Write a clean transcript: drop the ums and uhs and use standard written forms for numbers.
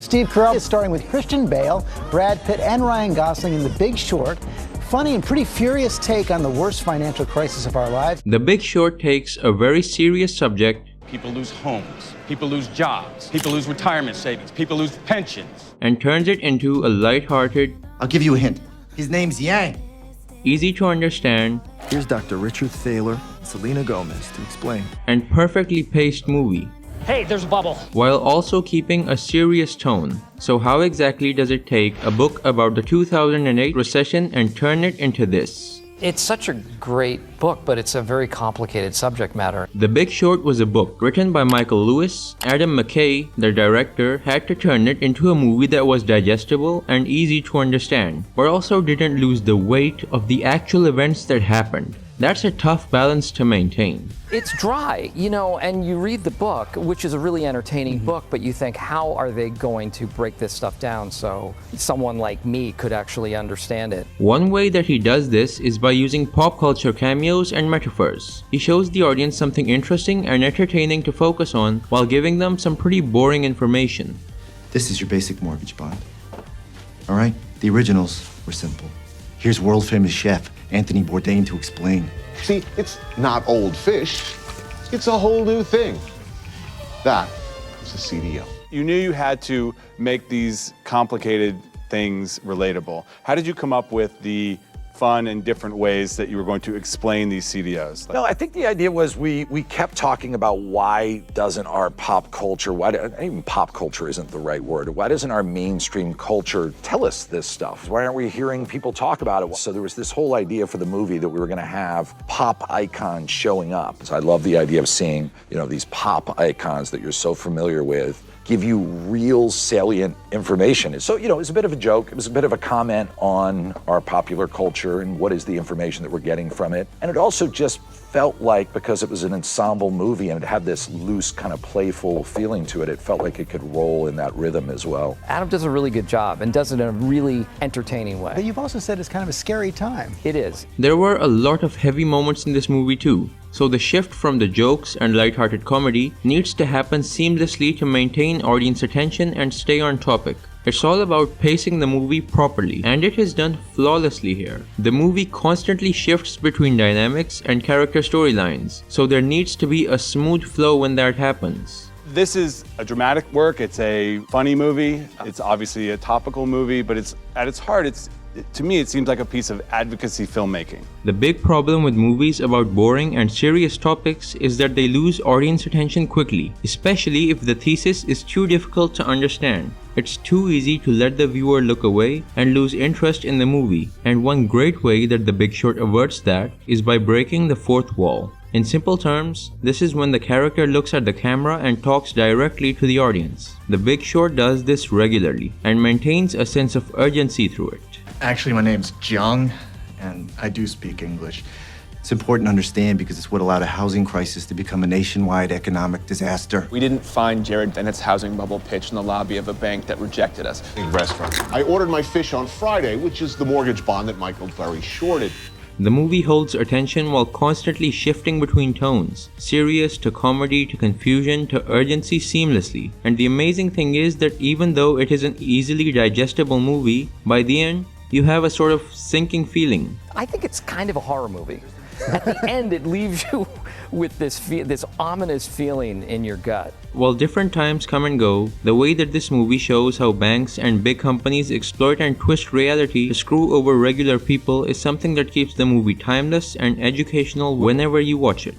Steve Carell is starring with Christian Bale, Brad Pitt, and Ryan Gosling in The Big Short. Funny and pretty furious take on the worst financial crisis of our lives. The Big Short takes a very serious subject. People lose homes, people lose jobs, people lose retirement savings, people lose pensions. And turns it into a light-hearted, I'll give you a hint. His name's Yang. easy to understand, Here's Dr. Richard Thaler and Selena Gomez to explain. and perfectly paced movie, Hey, there's a bubble. while also keeping a serious tone. So how exactly does it take a book about the 2008 recession and turn it into this? It's such a great book, but it's a very complicated subject matter. The Big Short was a book written by Michael Lewis. Adam McKay, the director, had to turn it into a movie that was digestible and easy to understand, but also didn't lose the weight of the actual events that happened. That's a tough balance to maintain. It's dry, and you read the book, which is a really entertaining book, but you think, how are they going to break this stuff down so someone like me could actually understand it? One way that he does this is by using pop culture cameos and metaphors. He shows the audience something interesting and entertaining to focus on while giving them some pretty boring information. This is your basic mortgage bond. All right? The originals were simple. Here's world-famous chef Anthony Bourdain to explain. See, it's not old fish. It's a whole new thing. That is a CDO. You knew you had to make these complicated things relatable. How did you come up with the fun and different ways that you were going to explain these CDOs? No, I think the idea was we kept talking about why doesn't our pop culture, even pop culture isn't the right word, why doesn't our mainstream culture tell us this stuff? Why aren't we hearing people talk about it? So there was this whole idea for the movie that we were gonna have pop icons showing up. So I love the idea of seeing, these pop icons that you're so familiar with give you real salient information. So, it was a bit of a joke. It was a bit of a comment on our popular culture and what is the information that we're getting from it. And it also just felt like, because it was an ensemble movie and it had this loose kind of playful feeling to it, it felt like it could roll in that rhythm as well. Adam does a really good job and does it in a really entertaining way. But you've also said it's kind of a scary time. It is. There were a lot of heavy moments in this movie too, so the shift from the jokes and lighthearted comedy needs to happen seamlessly to maintain audience attention and stay on topic. It's all about pacing the movie properly, and it is done flawlessly here. The movie constantly shifts between dynamics and character storylines, so there needs to be a smooth flow when that happens. This is a dramatic work, it's a funny movie, it's obviously a topical movie, but at its heart, to me, it seems like a piece of advocacy filmmaking. The big problem with movies about boring and serious topics is that they lose audience attention quickly, especially if the thesis is too difficult to understand. It's too easy to let the viewer look away and lose interest in the movie, and one great way that The Big Short averts that is by breaking the fourth wall. In simple terms, this is when the character looks at the camera and talks directly to the audience. The Big Short does this regularly and maintains a sense of urgency through it. Actually, my name's Jiang, and I do speak English. It's important to understand because it's what allowed a housing crisis to become a nationwide economic disaster. We didn't find Jared Bennett's housing bubble pitch in the lobby of a bank that rejected us. Restaurant. I ordered my fish on Friday, which is the mortgage bond that Michael very shorted. The movie holds attention while constantly shifting between tones, serious to comedy to confusion to urgency seamlessly. And the amazing thing is that even though it is an easily digestible movie, by the end, you have a sort of sinking feeling. I think it's kind of a horror movie. At the end, it leaves you with this ominous feeling in your gut. While different times come and go, the way that this movie shows how banks and big companies exploit and twist reality to screw over regular people is something that keeps the movie timeless and educational whenever you watch it.